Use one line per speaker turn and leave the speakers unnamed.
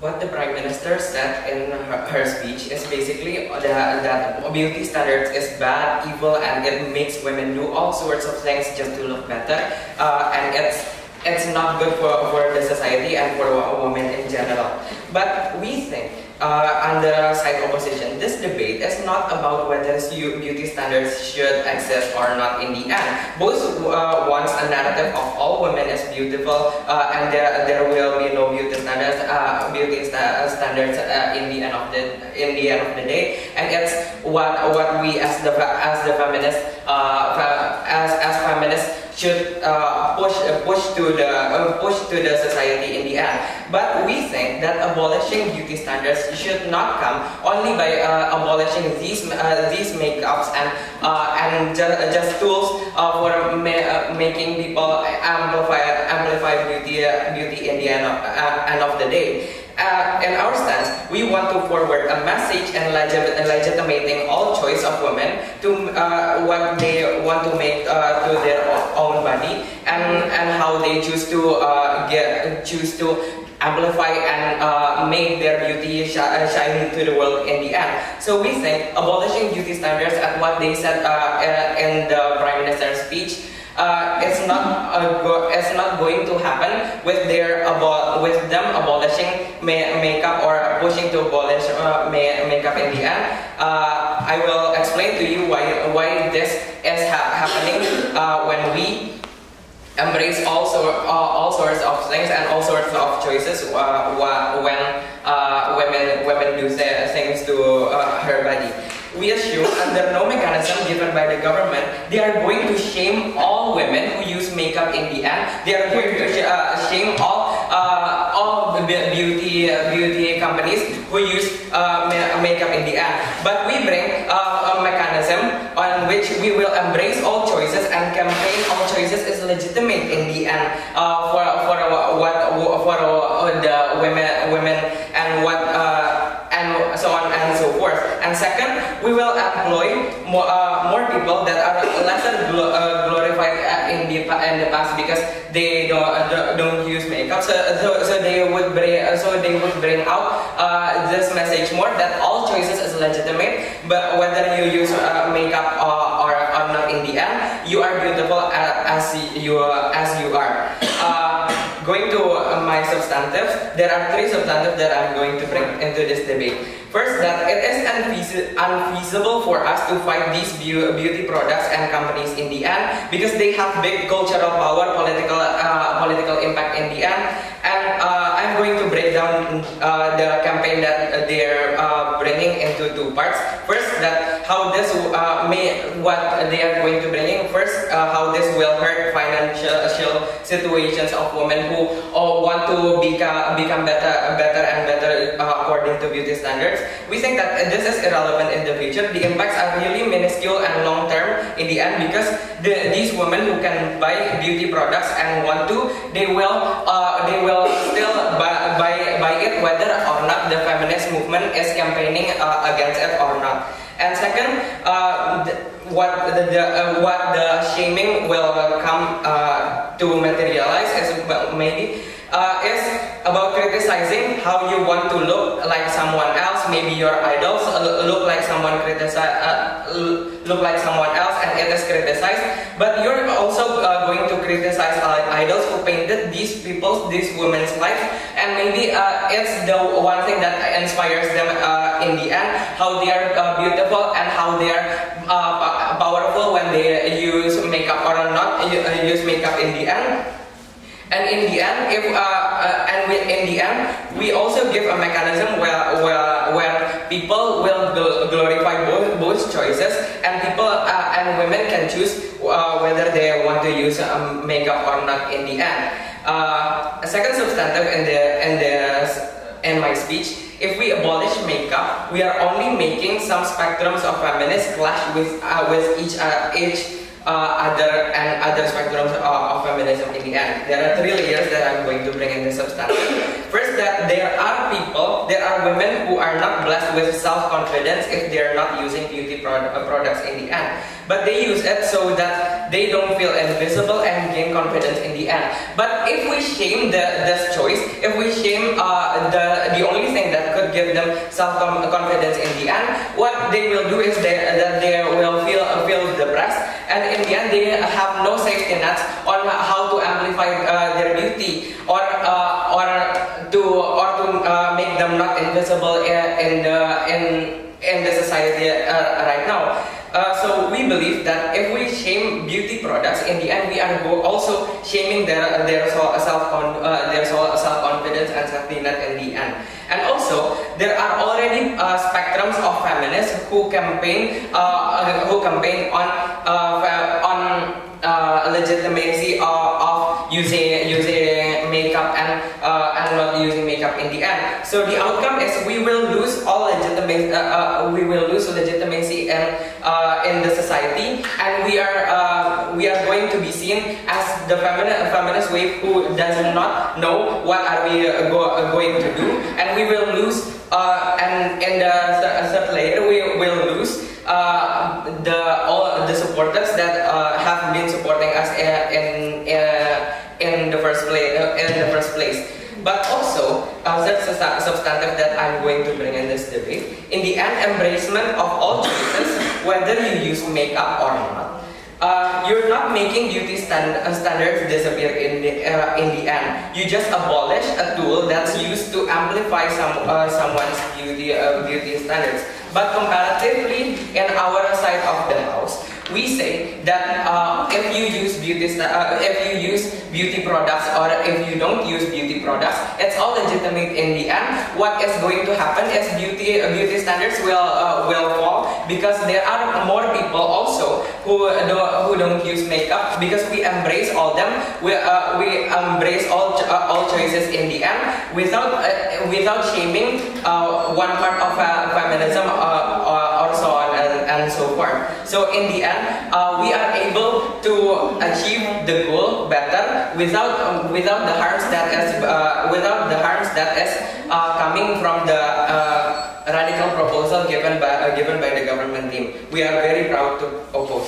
What the Prime Minister said in her speech is basically that beauty standards is bad, evil, and it makes women do all sorts of things just to look better, and it's not good for the society and for women in general. But we think, on the side opposition, this debate is not about whether beauty standards should exist or not in the end. Both wants a narrative of all women as beautiful, and there will be no beauty standards in the end of the day. And it's what we as the feminists as feminists should push to the society in the end. But we think that abolishing beauty standards should not come only by abolishing these makeups and just tools for making people amplify beauty in the end of the day. In our stance, we want to forward a message and legitimating all choice of women to what they want to make to their own body, and how they choose to amplify and make their beauty shine to the world in the end. So we think abolishing beauty standards, at what they said in the Prime Minister's speech, it's not going to happen with them abolishing makeup or pushing to abolish makeup in the end. I will explain to you why this is happening when we embrace all sorts of things and all sorts of choices when women do things to her body. We assume, under no mechanism given by the government, they are going to shame all women who use makeup in the end. They are going to shame all the beauty companies who use makeup in the end. But we bring a mechanism on which we will embrace all choices and campaign all choices is legitimate in the end for the women and what. And so on and so forth. And second, we will employ more people that are less glorified in the past because they don't use makeup. So they would bring out this message more, that all choices is legitimate, but whether you use makeup or not, in the end, you are beautiful as you are. Going to my substantives, there are three substantives that I'm going to bring into this debate. First, that it is unfeasible for us to fight these beauty products and companies in the end because they have big cultural power, political impact in the end. And I'm going to break down the campaign that they're bringing into two parts. First, that how this what they are going to bring in. First, how this will hurt financial situations of women who want to become better and better according to beauty standards. We think that this is irrelevant in the future. The impacts are really minuscule and long term in the end because these women who can buy beauty products and want to, they will still buy it whether or not the feminist movement is campaigning against it or not. And second, what the shaming will come to materialize is maybe is about criticizing how you want to look like someone else. Maybe your idols look like someone else, and it is criticized. But you're also going to criticize idols who painted these women's lives, and maybe it's the one thing that inspires them in the end, how they are beautiful and how they are powerful when they use makeup or not use makeup in the end. And in the end, we also give a mechanism where people will glorify both choices, and people and women can choose whether they want to use makeup or not in the end. A second substantive in my speech: if we abolish makeup, we are only making some spectrums of feminists clash with each other spectrums of feminism in the end. There are three layers that I'm going to bring in this substantive. First, that there are women who are not blessed with self-confidence if they are not using beauty products in the end. But they use it so that they don't feel invisible and gain confidence in the end. But if we shame this choice, if we shame the only give them self-confidence in the end, what they will do is that they will feel depressed, and in the end they have no safety nets on how to amplify their beauty, or to make them not invisible in the society right now. So we believe that if we shame beauty products, in the end we are also shaming their self-confidence and safety net in the end. And also there are already spectrums of feminists who campaign on legitimacy of using makeup and not using makeup in the end. So the outcome is we will lose legitimacy in the society, and we are going to be seen as the feminist wave who does not know what are we going to do, and we will lose and in the third layer we will lose all the supporters that have been supporting us in the first place. But also, there's a substantive that I'm going to bring in this debate. In the end, embracement of all choices, whether you use makeup or not. You're not making beauty standards disappear in the end. You just abolish a tool that's used to amplify someone's beauty standards. But comparatively, in our side of the house, we say that if you use beauty products, or if you don't use beauty products, it's all legitimate in the end. What is going to happen is beauty standards will fall, because there are more people also who don't use makeup, because we embrace all them. We embrace all choices in the end without shaming one part of feminism or so on and so forth. So in the end, we are able to achieve the goal better without the harms that is coming from the radical proposal given by the government team. We are very proud to oppose.